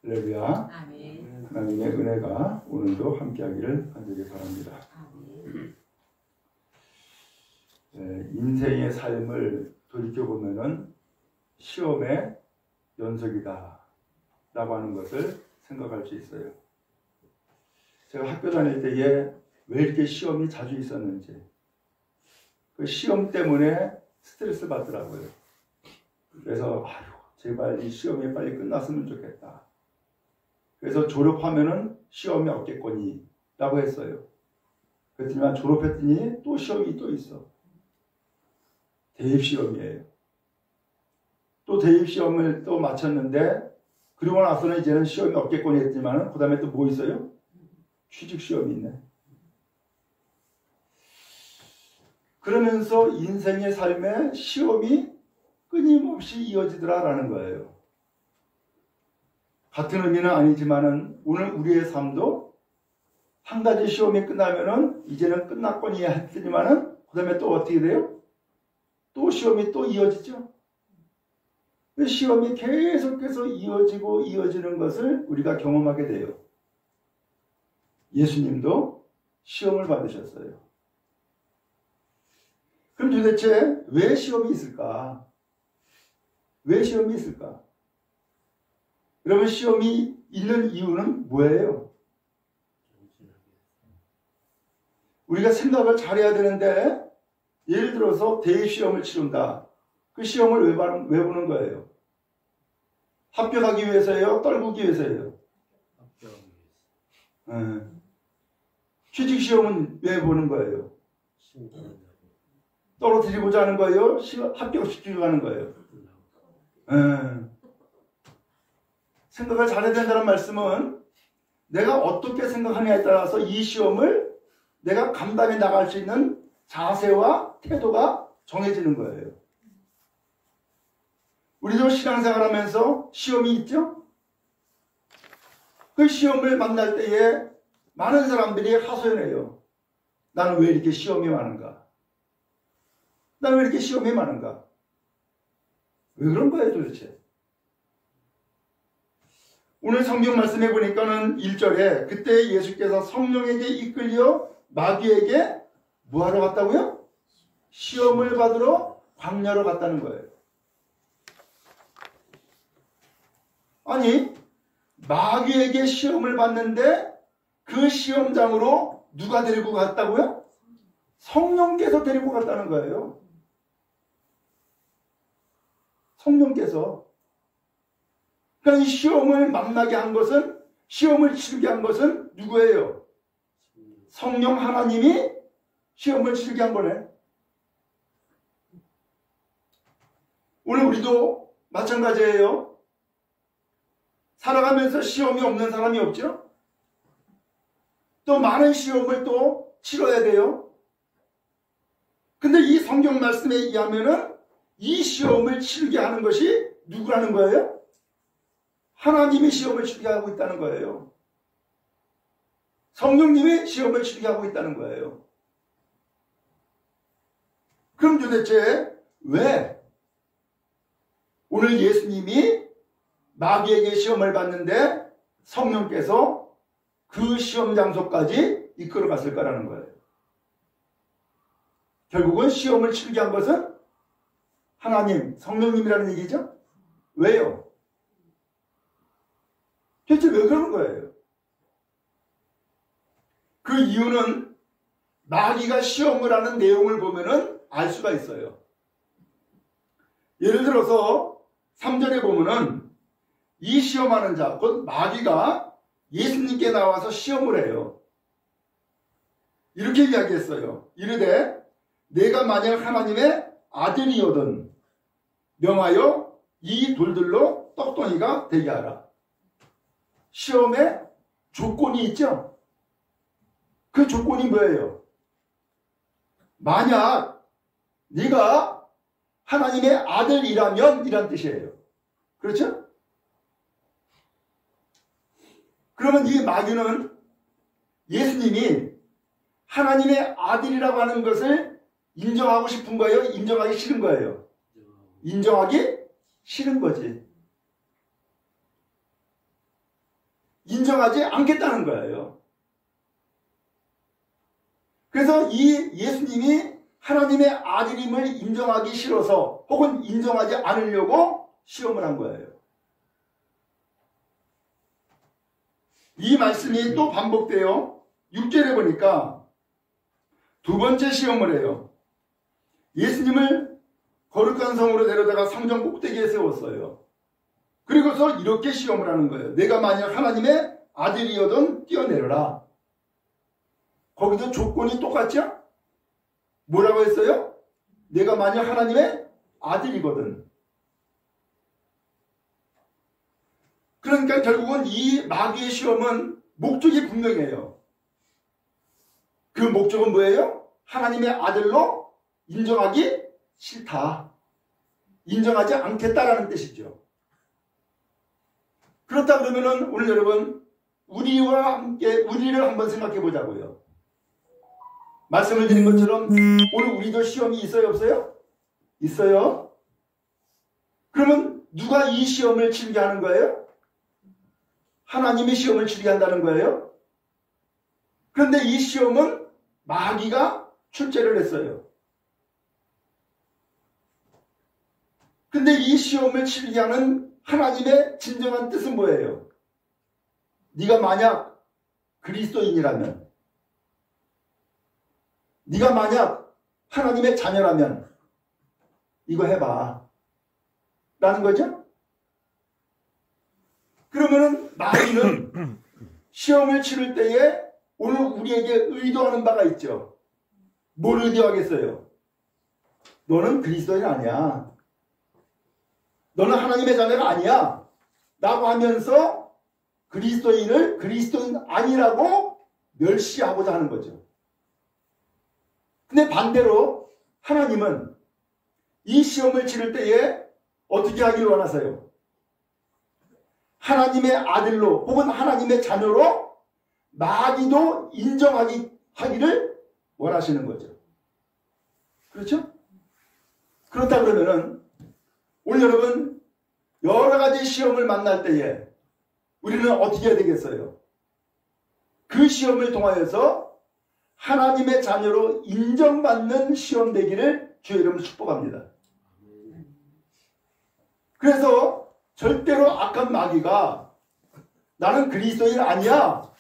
할렐루야. 아멘. 하나님의 은혜가 오늘도 함께하기를 간절히 바랍니다. 인생의 삶을 돌이켜보면은 시험의 연속이다 라고 하는 것을 생각할 수 있어요. 제가 학교 다닐 때에 왜 이렇게 시험이 자주 있었는지, 그 시험 때문에 스트레스 받더라고요. 그래서 제발 이 시험이 빨리 끝났으면 좋겠다. 그래서 졸업하면은 시험이 없겠거니 라고 했어요. 그렇지만 졸업했더니 또 시험이 또 있어. 대입시험이에요. 또 대입시험을 또 마쳤는데, 그러고 나서는 이제는 시험이 없겠거니 했지만 그 다음에 또 뭐 있어요? 취직시험이 있네. 그러면서 인생의 삶에 시험이 끊임없이 이어지더라라는 거예요. 같은 의미는 아니지만은 오늘 우리의 삶도 한 가지 시험이 끝나면은 이제는 끝났거니 했더니만은 그 다음에 또 어떻게 돼요? 또 시험이 또 이어지죠. 시험이 계속해서 이어지고 이어지는 것을 우리가 경험하게 돼요. 예수님도 시험을 받으셨어요. 그럼 도대체 왜 시험이 있을까? 왜 시험이 있을까? 여러분, 시험이 있는 이유는 뭐예요? 우리가 생각을 잘해야 되는데, 예를 들어서 대입시험을 치른다. 그 시험을 왜 보는 거예요? 합격하기 위해서예요? 떨구기 위해서예요? 합격하기 위해서. 취직시험은 왜 보는 거예요? 떨어뜨리고자 하는 거예요? 합격시키려고 하는 거예요? 생각을 잘해야 된다는 말씀은 내가 어떻게 생각하느냐에 따라서 이 시험을 내가 감당해 나갈 수 있는 자세와 태도가 정해지는 거예요. 우리도 신앙생활하면서 시험이 있죠? 그 시험을 만날 때에 많은 사람들이 하소연해요. 나는 왜 이렇게 시험이 많은가? 나는 왜 이렇게 시험이 많은가? 왜 그런 거예요 도대체? 오늘 성경 말씀해 보니까는 1절에 그때 예수께서 성령에게 이끌려 마귀에게 뭐하러 갔다고요? 시험을 받으러 광야로 갔다는 거예요. 아니, 마귀에게 시험을 받는데 그 시험장으로 누가 데리고 갔다고요? 성령께서 데리고 갔다는 거예요. 성령께서. 그러니까 이 시험을 만나게 한 것은, 시험을 치르게 한 것은 누구예요? 성령 하나님이 시험을 치르게 한 거네. 오늘 우리도 마찬가지예요. 살아가면서 시험이 없는 사람이 없죠? 또 많은 시험을 또 치러야 돼요. 근데 이 성경 말씀에 의하면은 이 시험을 치르게 하는 것이 누구라는 거예요? 하나님이 시험을 치르게 하고 있다는 거예요. 성령님이 시험을 치르게 하고 있다는 거예요. 그럼 도대체 왜 오늘 예수님이 마귀에게 시험을 받는데 성령께서 그 시험 장소까지 이끌어 갔을까라는 거예요. 결국은 시험을 치르게 한 것은 하나님, 성령님이라는 얘기죠? 왜요? 대체 왜 그러는 거예요? 그 이유는 마귀가 시험을 하는 내용을 보면은 알 수가 있어요. 예를 들어서 3절에 보면은 이 시험하는 자, 곧 마귀가 예수님께 나와서 시험을 해요. 이렇게 이야기했어요. 이르되 내가 만약 하나님의 아들이거든 명하여 이 돌들로 떡덩이가 되게 하라. 시험에 조건이 있죠? 그 조건이 뭐예요? 만약 네가 하나님의 아들이라면 이란 뜻이에요. 그렇죠? 그러면 이 마귀는 예수님이 하나님의 아들이라고 하는 것을 인정하고 싶은 거예요? 인정하기 싫은 거예요? 인정하기 싫은 거지. 인정하지 않겠다는 거예요. 그래서 이 예수님이 하나님의 아들임을 인정하기 싫어서 혹은 인정하지 않으려고 시험을 한 거예요. 이 말씀이 또 반복돼요. 6절에 보니까 두 번째 시험을 해요. 예수님을 거룩한 성으로 데려다가 성전 꼭대기에 세웠어요. 그리고서 이렇게 시험을 하는 거예요. 내가 만약 하나님의 아들이어든 뛰어내려라. 거기도 조건이 똑같죠? 뭐라고 했어요? 내가 만약 하나님의 아들이거든. 그러니까 결국은 이 마귀의 시험은 목적이 분명해요. 그 목적은 뭐예요? 하나님의 아들로 인정하기 싫다. 인정하지 않겠다라는 뜻이죠. 그렇다 그러면은 오늘 여러분 우리와 함께 우리를 한번 생각해 보자고요. 말씀을 드린 것처럼 오늘 우리도 시험이 있어요, 없어요? 있어요. 그러면 누가 이 시험을 치르게 하는 거예요? 하나님이 시험을 치르게 한다는 거예요. 그런데 이 시험은 마귀가 출제를 했어요. 근데 이 시험을 치르게 하는 하나님의 진정한 뜻은 뭐예요? 네가 만약 그리스도인이라면, 네가 만약 하나님의 자녀라면 이거 해봐 라는 거죠. 그러면은 마귀는 시험을 치를 때에 오늘 우리에게 의도하는 바가 있죠. 뭘 의도하겠어요? 너는 그리스도인 아니야. 너는 하나님의 자녀가 아니야. 라고 하면서 그리스도인을 그리스도인 아니라고 멸시하고자 하는 거죠. 근데 반대로 하나님은 이 시험을 치를 때에 어떻게 하기를 원하세요? 하나님의 아들로 혹은 하나님의 자녀로 마귀도 인정하기를 원하시는 거죠. 그렇죠? 그렇다 그러면은 오늘 여러분 여러 가지 시험을 만날 때에 우리는 어떻게 해야 되겠어요? 그 시험을 통하여서 하나님의 자녀로 인정받는 시험 되기를 주의 이름으로 축복합니다. 그래서 절대로 악한 마귀가 나는 그리스도인 아니야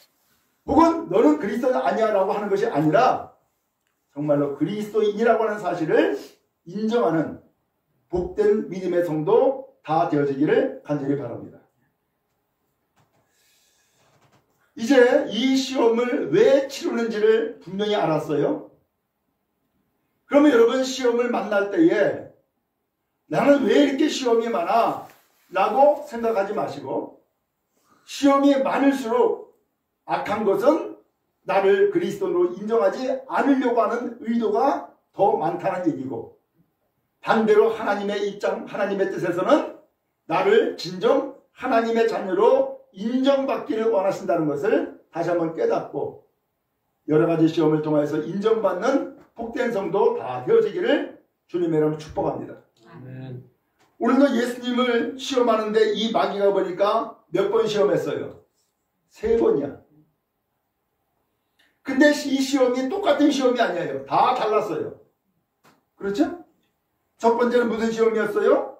혹은 너는 그리스도인 아니야 라고 하는 것이 아니라 정말로 그리스도인이라고 하는 사실을 인정하는 복된 믿음의 성도 다 되어지기를 간절히 바랍니다. 이제 이 시험을 왜 치르는지를 분명히 알았어요. 그러면 여러분 시험을 만날 때에 나는 왜 이렇게 시험이 많아? 라고 생각하지 마시고 시험이 많을수록 악한 것은 나를 그리스도로 인정하지 않으려고 하는 의도가 더 많다는 얘기고 반대로 하나님의 입장, 하나님의 뜻에서는 나를 진정 하나님의 자녀로 인정받기를 원하신다는 것을 다시 한번 깨닫고 여러 가지 시험을 통해서 인정받는 복된 성도 다 되어지기를 주님의 이름으로 축복합니다. 아멘. 오늘도 예수님을 시험하는데 이 마귀가 보니까 몇 번 시험했어요? 3번이야. 근데 이 시험이 똑같은 시험이 아니에요. 다 달랐어요. 그렇죠? 첫 번째는 무슨 시험이었어요?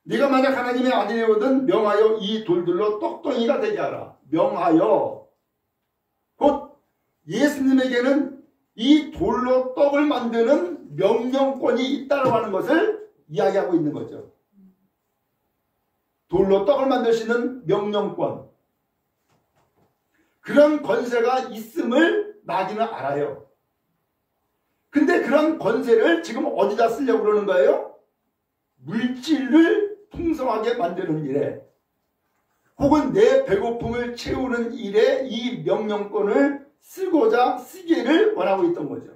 네가 만약 하나님의 아들이거든 명하여 이 돌들로 떡덩이가 되게 하라. 명하여. 곧 예수님에게는 이 돌로 떡을 만드는 명령권이 있다고 하는 것을 이야기하고 있는 거죠. 돌로 떡을 만들 수 있는 명령권. 그런 권세가 있음을 마귀는 알아요. 근데 그런 권세를 지금 어디다 쓰려고 그러는 거예요? 물질을 풍성하게 만드는 일에 혹은 내 배고픔을 채우는 일에 이 명령권을 쓰기를 원하고 있던 거죠.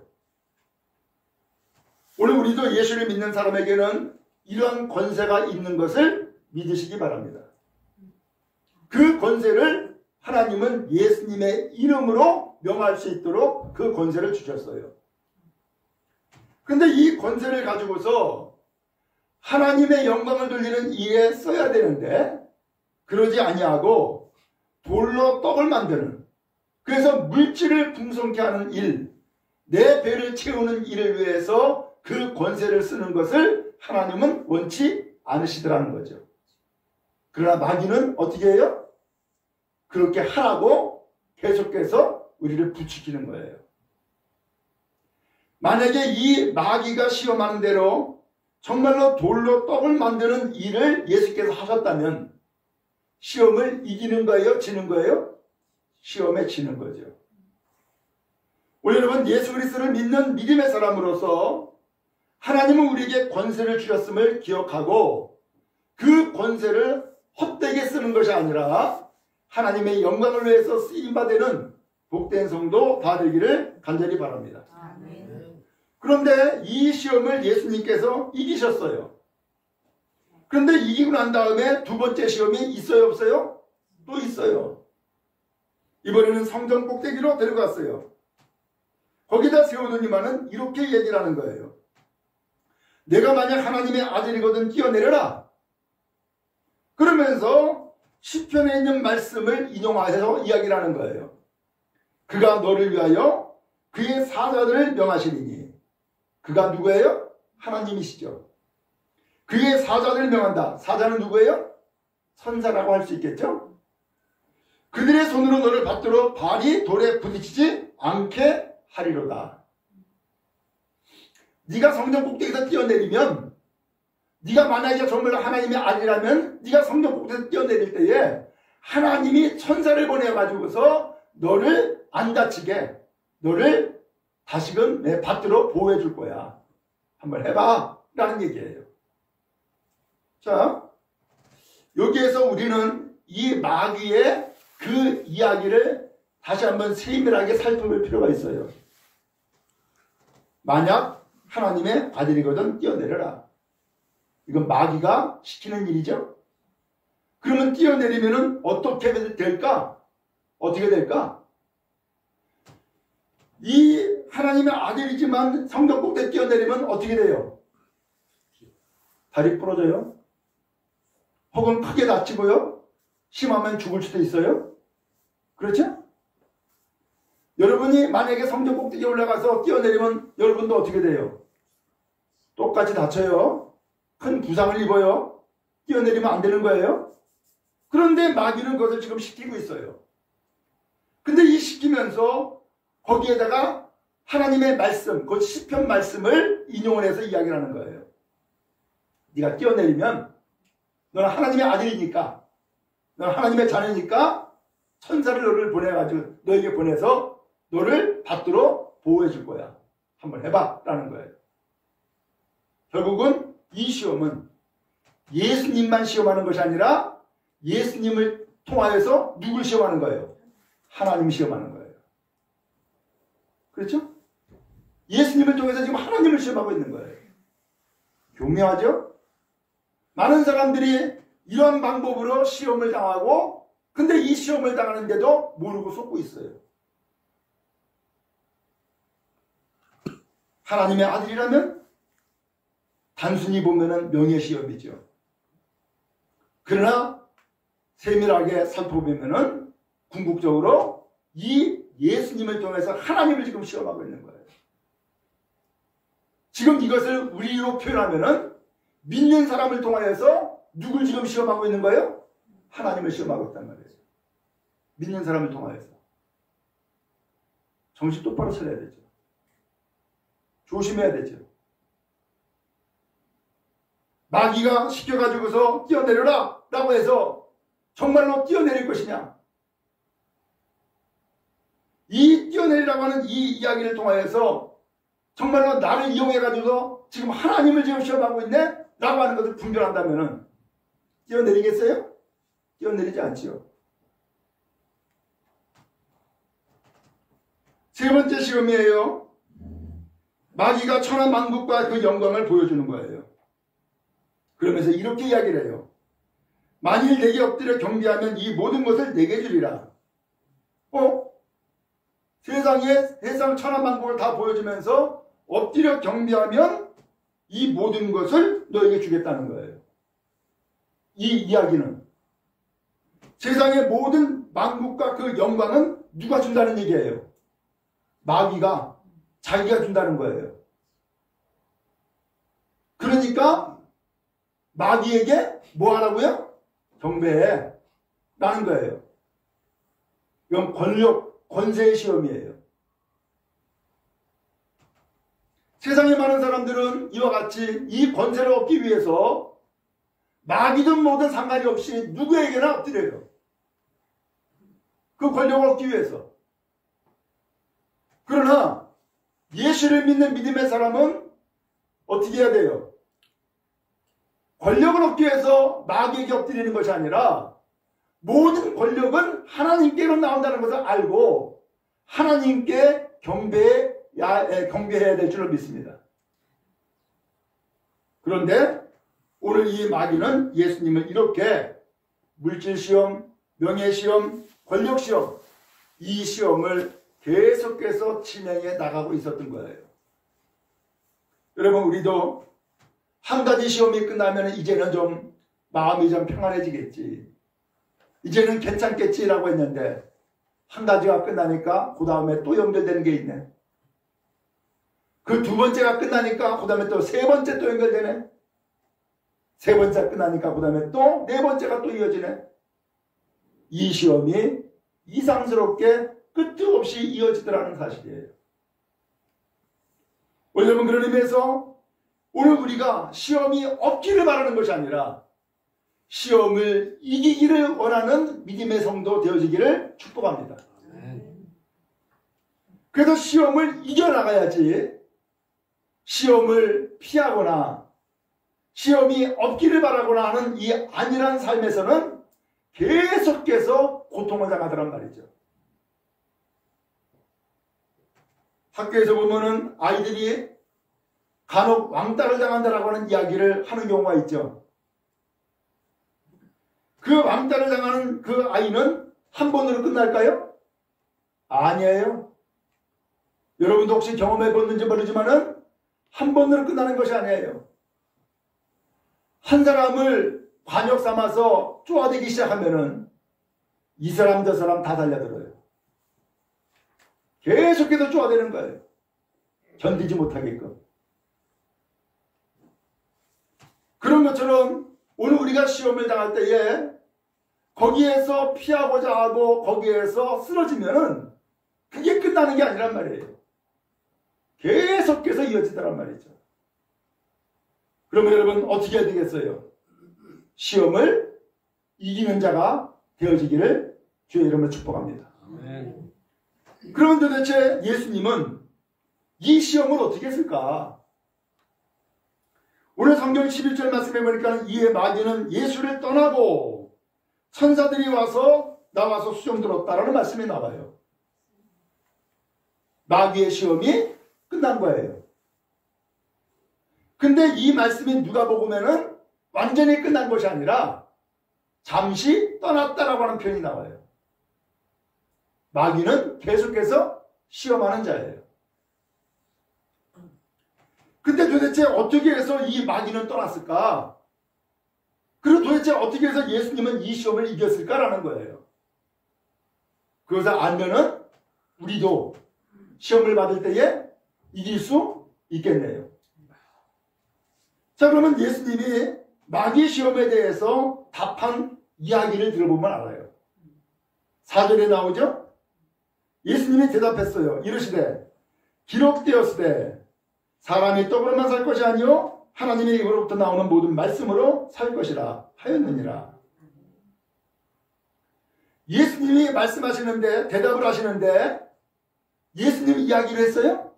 오늘 우리도 예수를 믿는 사람에게는 이러한 권세가 있는 것을 믿으시기 바랍니다. 그 권세를 하나님은 예수님의 이름으로 명할 수 있도록 그 권세를 주셨어요. 그런데 이 권세를 가지고서 하나님의 영광을 돌리는 일에 써야 되는데 그러지 아니하고 돌로 떡을 만드는, 그래서 물질을 풍성케 하는 일, 내 배를 채우는 일을 위해서 그 권세를 쓰는 것을 하나님은 원치 않으시더라는 거죠. 그러나 마귀는 어떻게 해요? 그렇게 하라고 계속해서 우리를 부추기는 거예요. 만약에 이 마귀가 시험하는 대로 정말로 돌로 떡을 만드는 일을 예수께서 하셨다면 시험을 이기는 거예요? 지는 거예요? 시험에 지는 거죠. 우리 여러분, 예수 그리스도를 믿는 믿음의 사람으로서 하나님은 우리에게 권세를 주셨음을 기억하고 그 권세를 헛되게 쓰는 것이 아니라 하나님의 영광을 위해서 쓰임받는 복된 성도 다 되기를 간절히 바랍니다. 아멘. 그런데 이 시험을 예수님께서 이기셨어요. 그런데 이기고 난 다음에 두 번째 시험이 있어요, 없어요? 또 있어요. 이번에는 성전 꼭대기로 데려갔어요. 거기다 세우더니만은 이렇게 얘기를 하는 거예요. 내가 만약 하나님의 아들이거든 뛰어내려라. 그러면서 시편에 있는 말씀을 인용해서 이야기를 하는 거예요. 그가 너를 위하여 그의 사자들을 명하시리니. 그가 누구예요? 하나님이시죠. 그의 사자들을 명한다. 사자는 누구예요? 선사라고 할 수 있겠죠? 그들의 손으로 너를 받들어 발이 돌에 부딪히지 않게 하리로다. 네가 성전 꼭대기에서 뛰어내리면, 네가 만약에 정말 하나님의 아들이라면 네가 성전 꼭대기에서 뛰어내릴 때에 하나님이 천사를 보내가지고서 너를 안 다치게, 너를 다시금 받들어 보호해 줄 거야. 한번 해봐 라는 얘기예요. 자, 여기에서 우리는 이 마귀의 그 이야기를 다시 한번 세밀하게 살펴볼 필요가 있어요. 만약 하나님의 아들이거든 뛰어내려라. 이건 마귀가 시키는 일이죠. 그러면 뛰어내리면 어떻게 될까? 어떻게 될까? 이 하나님의 아들이지만 성전 꼭대기 뛰어내리면 어떻게 돼요? 다리 부러져요? 혹은 크게 다치고요? 심하면 죽을 수도 있어요? 그렇죠? 여러분이 만약에 성전 꼭대기에 올라가서 뛰어내리면 여러분도 어떻게 돼요? 똑같이 다쳐요. 큰 부상을 입어요. 뛰어내리면 안 되는 거예요. 그런데 마귀는 그것을 지금 시키고 있어요. 근데 이 시키면서 거기에다가 하나님의 말씀, 그 시편 말씀을 인용을 해서 이야기를 하는 거예요. 네가 뛰어내리면 너는 하나님의 아들이니까, 너는 하나님의 자녀니까 천사를 너를 보내가지고 너에게 보내서 너를 받들어 보호해 줄 거야. 한번 해봐 라는 거예요. 결국은 이 시험은 예수님만 시험하는 것이 아니라 예수님을 통하여서 누굴 시험하는 거예요? 하나님 시험하는 거예요. 그렇죠? 예수님을 통해서 지금 하나님을 시험하고 있는 거예요. 교묘하죠? 많은 사람들이 이런 방법으로 시험을 당하고, 근데 이 시험을 당하는데도 모르고 속고 있어요. 하나님의 아들이라면 단순히 보면은 명예시험이죠. 그러나 세밀하게 살펴보면은 궁극적으로 이 예수님을 통해서 하나님을 지금 시험하고 있는 거예요. 지금 이것을 우리로 표현하면은 믿는 사람을 통하여서 누굴 지금 시험하고 있는 거예요? 하나님을 시험하고 있단 말이에요. 믿는 사람을 통하여서. 정신 똑바로 차려야 되죠. 조심해야 되죠. 마귀가 시켜가지고서 뛰어내려라 라고 해서 정말로 뛰어내릴 것이냐? 이 뛰어내리라고 하는 이 이야기를 통하여서 정말로 나를 이용해가지고서 지금 하나님을 지금 시험하고 있네? 라고 하는 것을 분별한다면 뛰어내리겠어요? 뛰어내리지 않지요. 세 번째 시험이에요. 마귀가 천하만국과 그 영광을 보여주는 거예요. 그러면서 이렇게 이야기를 해요. 만일 내게 엎드려 경배하면 이 모든 것을 내게 주리라. 세상 천하만국을 다 보여주면서 엎드려 경배하면 이 모든 것을 너에게 주겠다는 거예요. 이 이야기는 세상의 모든 만국과 그 영광은 누가 준다는 얘기예요? 마귀가 자기가 준다는 거예요. 그러니까 마귀에게 뭐 하라고요? 경배해 라는 거예요. 이건 권력, 권세의 시험이에요. 세상에 많은 사람들은 이와 같이 이 권세를 얻기 위해서 마귀든 뭐든 상관이 없이 누구에게나 엎드려요. 그 권력을 얻기 위해서. 그러나 예수를 믿는 믿음의 사람은 어떻게 해야 돼요? 권력을 얻기 위해서 마귀에게 엎드리는 것이 아니라 모든 권력은 하나님께로 나온다는 것을 알고 하나님께 경배해야 될 줄로 믿습니다. 그런데 오늘 이 마귀는 예수님을 이렇게 물질시험, 명예시험, 권력시험, 이 시험을 계속해서 진행해 나가고 있었던 거예요. 여러분, 우리도 한 가지 시험이 끝나면 이제는 좀 마음이 좀 평안해지겠지, 이제는 괜찮겠지라고 했는데 한 가지가 끝나니까 그 다음에 또 연결되는 게 있네. 그 두 번째가 끝나니까 그 다음에 또 세 번째 또 연결되네. 세 번째가 끝나니까 그 다음에 또 네 번째가 또 이어지네. 이 시험이 이상스럽게 끝도 없이 이어지더라는 사실이에요. 여러분, 그런 의미에서 오늘 우리가 시험이 없기를 바라는 것이 아니라 시험을 이기기를 원하는 믿음의 성도 되어지기를 축복합니다. 그래서 시험을 이겨나가야지 시험을 피하거나 시험이 없기를 바라거나 하는 이 안일한 삶에서는 계속해서 고통을 당하더란 말이죠. 학교에서 보면은 아이들이 간혹 왕따를 당한다라고 하는 이야기를 하는 경우가 있죠. 그 왕따를 당하는 그 아이는 한 번으로 끝날까요? 아니에요. 여러분도 혹시 경험해 봤는지 모르지만은 한 번으로 끝나는 것이 아니에요. 한 사람을 관역 삼아서 쪼아대기 시작하면은 이 사람 저 사람 다 달려들어요. 계속해서 쪼아대는 거예요. 견디지 못하게끔. 그런 것처럼 오늘 우리가 시험을 당할 때에 거기에서 피하고자 하고 거기에서 쓰러지면은 그게 끝나는 게 아니란 말이에요. 계속해서 이어지더란 말이죠. 그러면 여러분 어떻게 해야 되겠어요? 시험을 이기는 자가 되어지기를 주의 이름으로 축복합니다. 아멘. 그러면 도대체 예수님은 이 시험을 어떻게 했을까? 오늘 성경 11절 말씀해 보니까 이에 마귀는 예수를 떠나고 천사들이 나와서 수종 들었다라는 말씀이 나와요. 마귀의 시험이 끝난 거예요. 근데 이 말씀이 누가복음에는 완전히 끝난 것이 아니라 잠시 떠났다라고 하는 표현이 나와요. 마귀는 계속해서 시험하는 자예요. 근데 도대체 어떻게 해서 이 마귀는 떠났을까? 그리고 도대체 어떻게 해서 예수님은 이 시험을 이겼을까라는 거예요. 그것을 알면은 우리도 시험을 받을 때에 이길 수 있겠네요. 자, 그러면 예수님이 마귀 시험에 대해서 답한 이야기를 들어보면 알아요. 4절에 나오죠? 예수님이 대답했어요. 이르시되 기록되었으되 사람이 떡으로만 살 것이 아니요 하나님의 입으로부터 나오는 모든 말씀으로 살 것이라 하였느니라. 예수님이 말씀하시는데, 대답을 하시는데 예수님이 이야기를 했어요?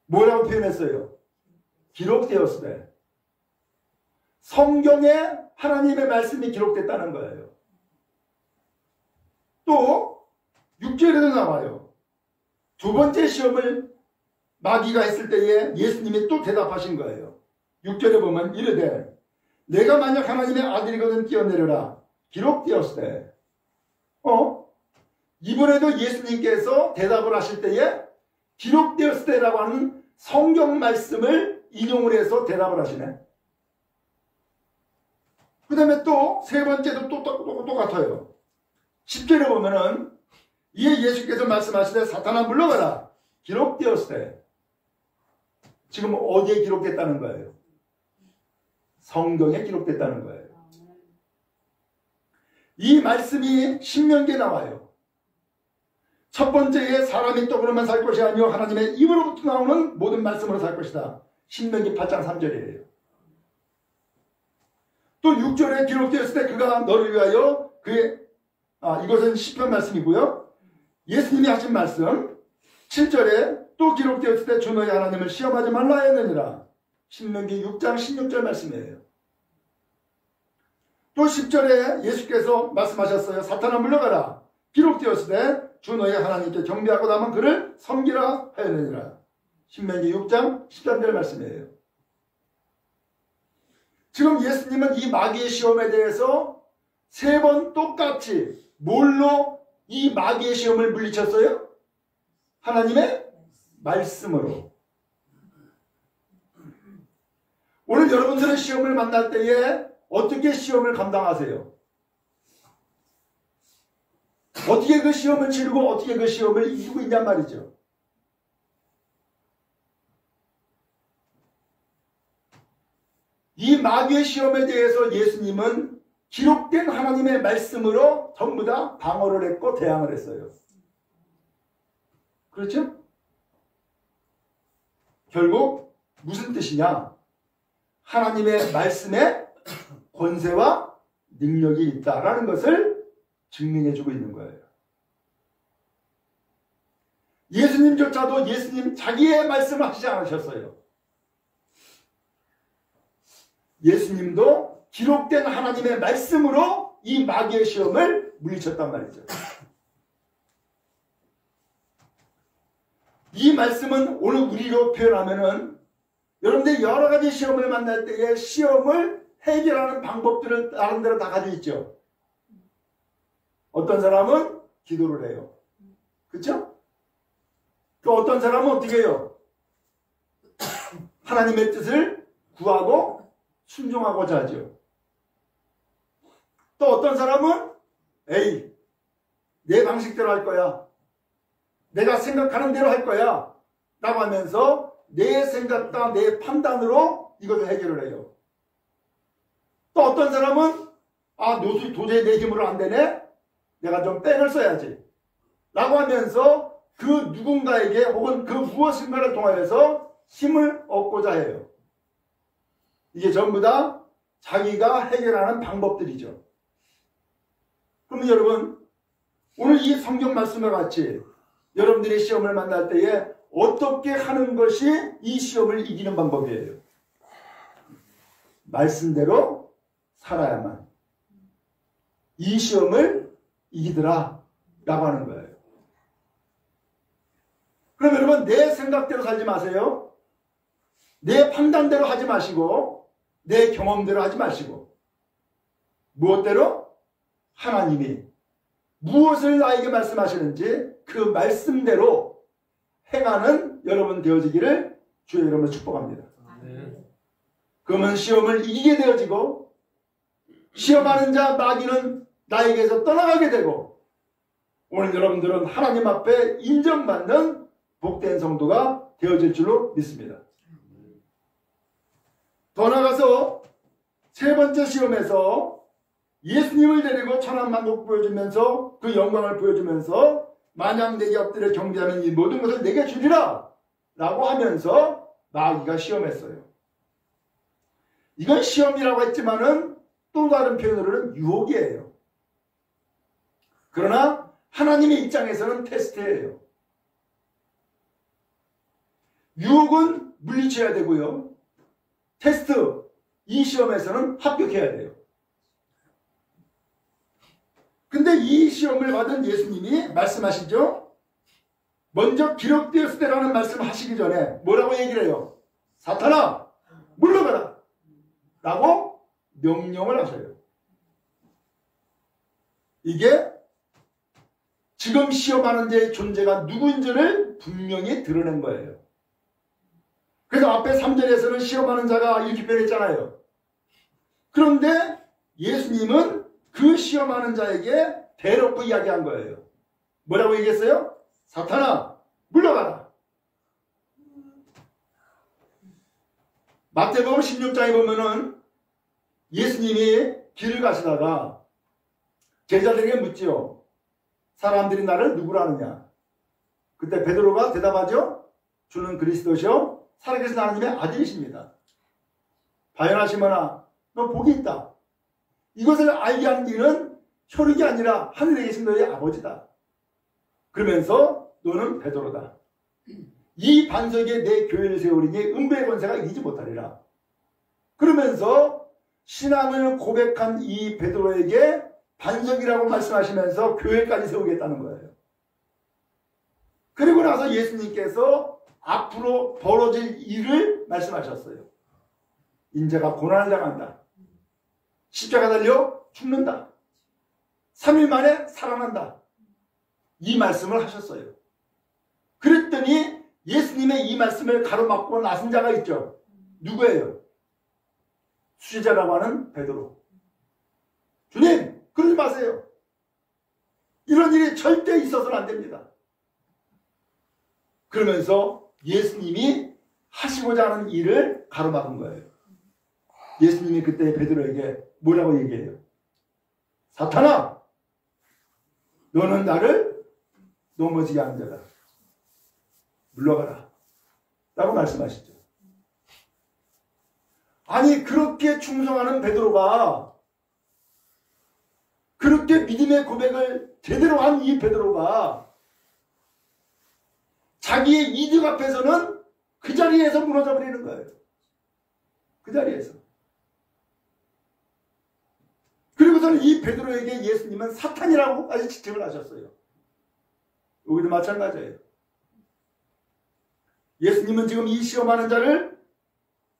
뭐라고 표현했어요? 기록되었으되. 성경에 하나님의 말씀이 기록됐다는 거예요. 또 6절에도 나와요. 두 번째 시험을 마귀가 했을 때에 예수님이 또 대답하신 거예요. 6절에 보면 이르되 내가 만약 하나님의 아들이거든 뛰어내려라 기록되었으되. 이번에도 예수님께서 대답을 하실 때에 기록되었을 때라고 하는 성경 말씀을 인용을 해서 대답을 하시네. 그 다음에 또 세 번째도 똑같아요. 10절에 보면은 이에 예수께서 말씀하시되 사탄아 물러가라 기록되었으되. 지금 어디에 기록됐다는 거예요? 성경에 기록됐다는 거예요. 이 말씀이 신명기에 나와요. 첫 번째에 사람이 떡으로만 살 것이 아니요 하나님의 입으로부터 나오는 모든 말씀으로 살 것이다. 신명기 8장 3절이에요. 또 6절에 기록되었을 때 그가 너를 위하여 이것은 시편 말씀이고요. 예수님이 하신 말씀 7절에 또 기록되었을 때 주 너희 하나님을 시험하지 말라 했느니라. 신명기 6장 16절 말씀이에요. 또 10절에 예수께서 말씀하셨어요. 사탄아 물러가라. 기록되었을 때 주 너희 하나님께 경배하고 다만 그를 섬기라 하였느니라. 신명기 6장 13절 말씀이에요. 지금 예수님은 이 마귀의 시험에 대해서 세 번 똑같이 뭘로 이 마귀의 시험을 물리쳤어요? 하나님의 말씀으로. 오늘 여러분들은 시험을 만날 때에 어떻게 시험을 감당하세요? 어떻게 그 시험을 치르고 어떻게 그 시험을 이기고 있냔 말이죠. 이 마귀의 시험에 대해서 예수님은 기록된 하나님의 말씀으로 전부 다 방어를 했고 대항을 했어요. 그렇죠? 결국 무슨 뜻이냐? 하나님의 말씀에 권세와 능력이 있다라는 것을 증명해주고 있는 거예요. 예수님조차도 예수님 자기의 말씀을 하시지 않으셨어요. 예수님도 기록된 하나님의 말씀으로 이 마귀의 시험을 물리쳤단 말이죠. 이 말씀은 오늘 우리로 표현하면은 여러분들이 여러 가지 시험을 만날 때에 시험을 해결하는 방법들을 나름대로 다 가지고 있죠. 어떤 사람은 기도를 해요. 그렇죠? 또 어떤 사람은 어떻게 해요? 하나님의 뜻을 구하고 순종하고자 하죠. 또 어떤 사람은 내 방식대로 할 거야. 내가 생각하는 대로 할 거야. 라고 하면서 내 생각과 내 판단으로 이것을 해결을 해요. 또 어떤 사람은 도저히 내 힘으로 안 되네. 내가 좀 뺑을 써야지. 라고 하면서 그 누군가에게 혹은 그 무엇인가를 통하여서 힘을 얻고자 해요. 이게 전부 다 자기가 해결하는 방법들이죠. 그러면 여러분, 오늘 이 성경 말씀과 같이 여러분들이 시험을 만날 때에 어떻게 하는 것이 이 시험을 이기는 방법이에요? 말씀대로 살아야만 이 시험을 이기더라 라고 하는 거예요. 그럼 여러분, 내 생각대로 살지 마세요. 내 판단대로 하지 마시고 내 경험대로 하지 마시고 무엇대로? 하나님이 무엇을 나에게 말씀하시는지 그 말씀대로 행하는 여러분 되어지기를 주의 이름으로 축복합니다. 그러면 시험을 이기게 되어지고 시험하는 자 마귀는 나에게서 떠나가게 되고 오늘 여러분들은 하나님 앞에 인정받는 복된 성도가 되어질 줄로 믿습니다. 더 나아가서 세 번째 시험에서 예수님을 데리고 천한만국 보여주면서 그 영광을 보여주면서 만약 내게 엎드려 경배하면 이 모든 것을 내게 주리라 라고 하면서 마귀가 시험했어요. 이건 시험이라고 했지만은 또 다른 표현으로는 유혹이에요. 그러나 하나님의 입장에서는 테스트예요. 유혹은 물리쳐야 되고요. 테스트, 이 시험에서는 합격해야 돼요. 근데 이 시험을 받은 예수님이 말씀하시죠. 먼저 기록되었을 때라는 말씀을 하시기 전에 뭐라고 얘기를 해요? 사탄아 물러가라 라고 명령을 하셔요. 이게 지금 시험하는 자의 존재가 누구인지를 분명히 드러낸 거예요. 그래서 앞에 3절에서는 시험하는 자가 이렇게 표현했잖아요. 그런데 예수님은 그 시험하는 자에게 대놓고 이야기한 거예요. 뭐라고 얘기했어요? 사탄아, 물러가라. 마태복음 16장에 보면은 예수님이 길을 가시다가 제자들에게 묻지요. 사람들이 나를 누구라 하느냐? 그때 베드로가 대답하죠. 주는 그리스도시요 살아계신 하나님의 아들이십니다. 바요나시모나, 너 복이 있다. 이것을 알게 한 이는 혈육이 아니라 하늘에 계신 너의 아버지다. 그러면서 너는 베드로다. 이 반석에 내 교회를 세우리니 음부의 권세가 이기지 못하리라. 그러면서 신앙을 고백한 이 베드로에게 반석이라고 말씀하시면서 교회까지 세우겠다는 거예요. 그리고 나서 예수님께서 앞으로 벌어질 일을 말씀하셨어요. 인자가 고난을 당한다. 십자가 달려 죽는다. 3일 만에 살아난다. 이 말씀을 하셨어요. 그랬더니 예수님의 이 말씀을 가로막고 나선 자가 있죠. 누구예요? 수제자라고 하는 베드로. 주님, 그러지 마세요. 이런 일이 절대 있어서는 안 됩니다. 그러면서 예수님이 하시고자 하는 일을 가로막은 거예요. 예수님이 그때 베드로에게 뭐라고 얘기해요? 사탄아, 너는 나를 넘어지게 하는 자다. 물러가라. 라고 말씀하시죠. 아니, 그렇게 충성하는 베드로가, 그렇게 믿음의 고백을 제대로 한 이 베드로가 자기의 이득 앞에서는 그 자리에서 무너져 버리는 거예요. 그 자리에서. 그리고서는 이 베드로에게 예수님은 사탄이라고까지 지칭을 하셨어요. 여기도 마찬가지예요. 예수님은 지금 이 시험하는 자를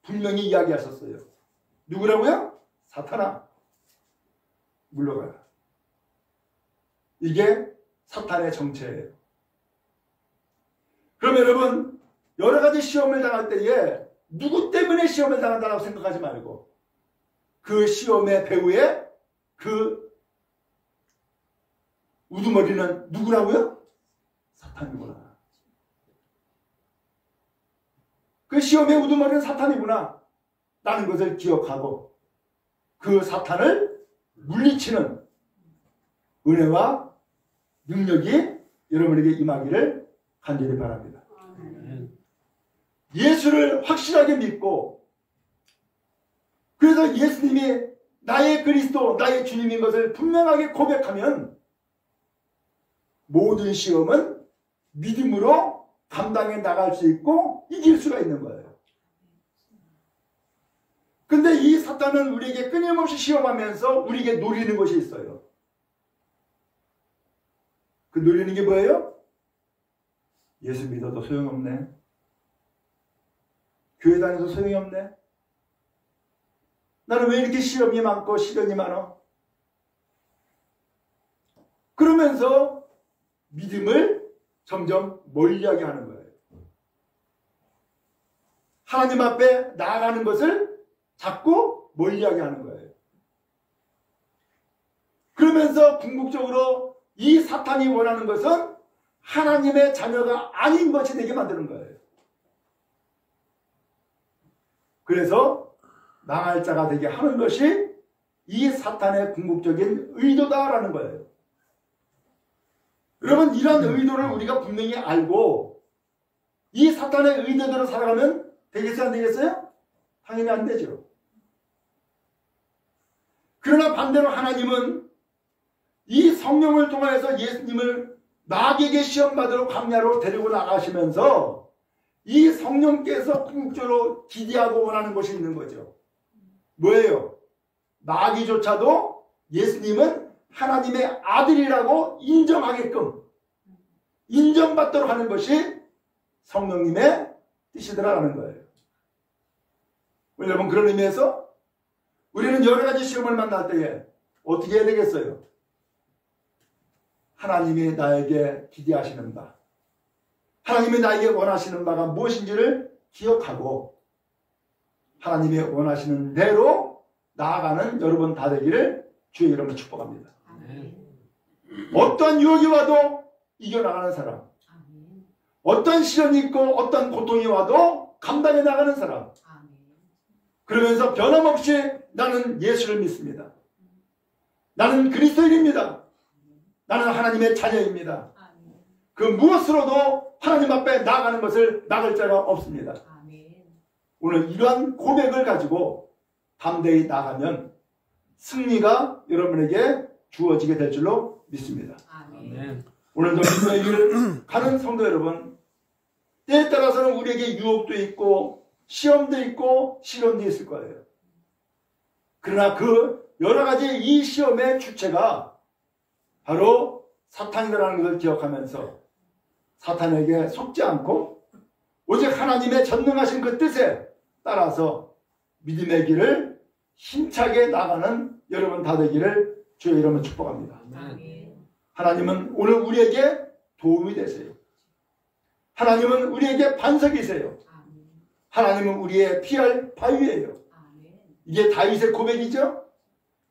분명히 이야기하셨어요. 누구라고요? 사탄아, 물러가라. 이게 사탄의 정체예요. 그러면 여러분, 여러 가지 시험을 당할 때에 누구 때문에 시험을 당한다고 생각하지 말고 그 시험의 배후에 그 우두머리는 누구라고요? 사탄이구나. 그 시험의 우두머리는 사탄이구나 라는 것을 기억하고 그 사탄을 물리치는 은혜와 능력이 여러분에게 임하기를 간절히 바랍니다. 예수를 확실하게 믿고 그래서 예수님이 나의 그리스도, 나의 주님인 것을 분명하게 고백하면 모든 시험은 믿음으로 감당해 나갈 수 있고 이길 수가 있는 거예요. 근데 이 사탄은 우리에게 끊임없이 시험하면서 우리에게 노리는 것이 있어요. 그 노리는 게 뭐예요? 예수 믿어도 소용없네. 교회 다녀도 소용이 없네. 나는 왜 이렇게 시험이 많고 시련이 많아? 그러면서 믿음을 점점 멀리하게 하는 거예요. 하나님 앞에 나아가는 것을 자꾸 멀리하게 하는 거예요. 그러면서 궁극적으로 이 사탄이 원하는 것은 하나님의 자녀가 아닌 것이 되게 만드는 거예요. 그래서 망할 자가 되게 하는 것이 이 사탄의 궁극적인 의도다라는 거예요. 여러분, 이런 의도를 우리가 분명히 알고 이 사탄의 의도대로 살아가면 되겠어요? 안 되겠어요? 당연히 안 되죠. 그러나 반대로 하나님은 이 성령을 통해서 예수님을 마귀에게 시험받으러 광야로 데리고 나가시면서 이 성령께서 궁극적으로 기대하고 원하는 것이 있는 거죠. 뭐예요? 마귀조차도 예수님은 하나님의 아들이라고 인정하게끔 인정받도록 하는 것이 성령님의 뜻이더라라는 거예요. 여러분, 그런 의미에서 우리는 여러 가지 시험을 만날 때에 어떻게 해야 되겠어요? 하나님이 나에게 기대하시는 바, 하나님이 나에게 원하시는 바가 무엇인지를 기억하고 하나님이 원하시는 대로 나아가는 여러분 다 되기를 주의 이름으로 축복합니다. 아멘. 어떤 유혹이 와도 이겨나가는 사람, 아멘. 어떤 시련이 있고 어떤 고통이 와도 감당해 나가는 사람, 아멘. 그러면서 변함없이 나는 예수를 믿습니다. 나는 그리스도인입니다. 나는 하나님의 자녀입니다. 아멘. 그 무엇으로도 하나님 앞에 나아가는 것을 막을 자가 없습니다. 아멘. 오늘 이러한 고백을 가지고 담대히 나가면 승리가 여러분에게 주어지게 될 줄로 믿습니다. 아멘. 아멘. 오늘도 믿음의 길을 가는 성도 여러분, 때에 따라서는 우리에게 유혹도 있고 시험도 있고 시련도 있을 거예요. 그러나 그 여러 가지 이 시험의 주체가 바로 사탄이라는 것을 기억하면서 사탄에게 속지 않고 오직 하나님의 전능하신 그 뜻에 따라서 믿음의 길을 힘차게 나가는 여러분 다 되기를 주의 이름으로 축복합니다. 아멘. 하나님은 오늘 우리에게 도움이 되세요. 하나님은 우리에게 반석이세요. 아멘. 하나님은 우리의 피할 바위예요. 아멘. 이게 다윗의 고백이죠.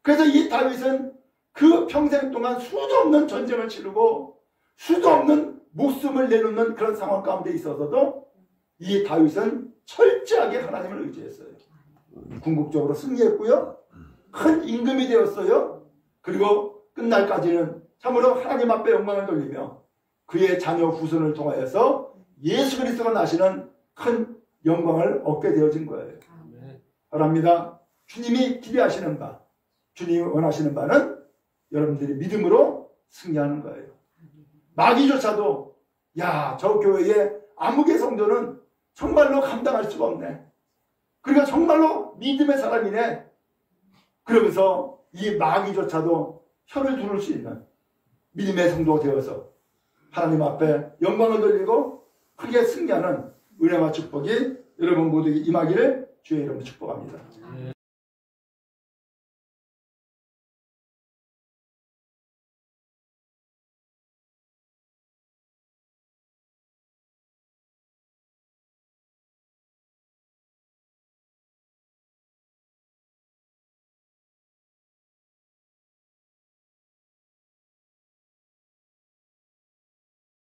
그래서 이 다윗은 그 평생 동안 수도 없는 전쟁을 치르고 수도 없는 목숨을 내놓는 그런 상황 가운데 있어서도 이 다윗은 철저하게 하나님을 의지했어요. 궁극적으로 승리했고요. 큰 임금이 되었어요. 그리고 끝날까지는 참으로 하나님 앞에 영광을 돌리며 그의 자녀 후손을 통하여서 예수 그리스도가 나시는 큰 영광을 얻게 되어진 거예요. 아멘. 바랍니다. 주님이 기대하시는 바, 주님이 원하시는 바는 여러분들이 믿음으로 승리하는 거예요. 마귀조차도 야, 저 교회의 아무개 성도는 정말로 감당할 수가 없네. 그러니까 정말로 믿음의 사람이네. 그러면서 이 마귀조차도 혀를 두를 수 있는 믿음의 성도가 되어서 하나님 앞에 영광을 돌리고 크게 승리하는 은혜와 축복이 여러분 모두에게 임하기를 주의 이름으로 축복합니다. 아멘.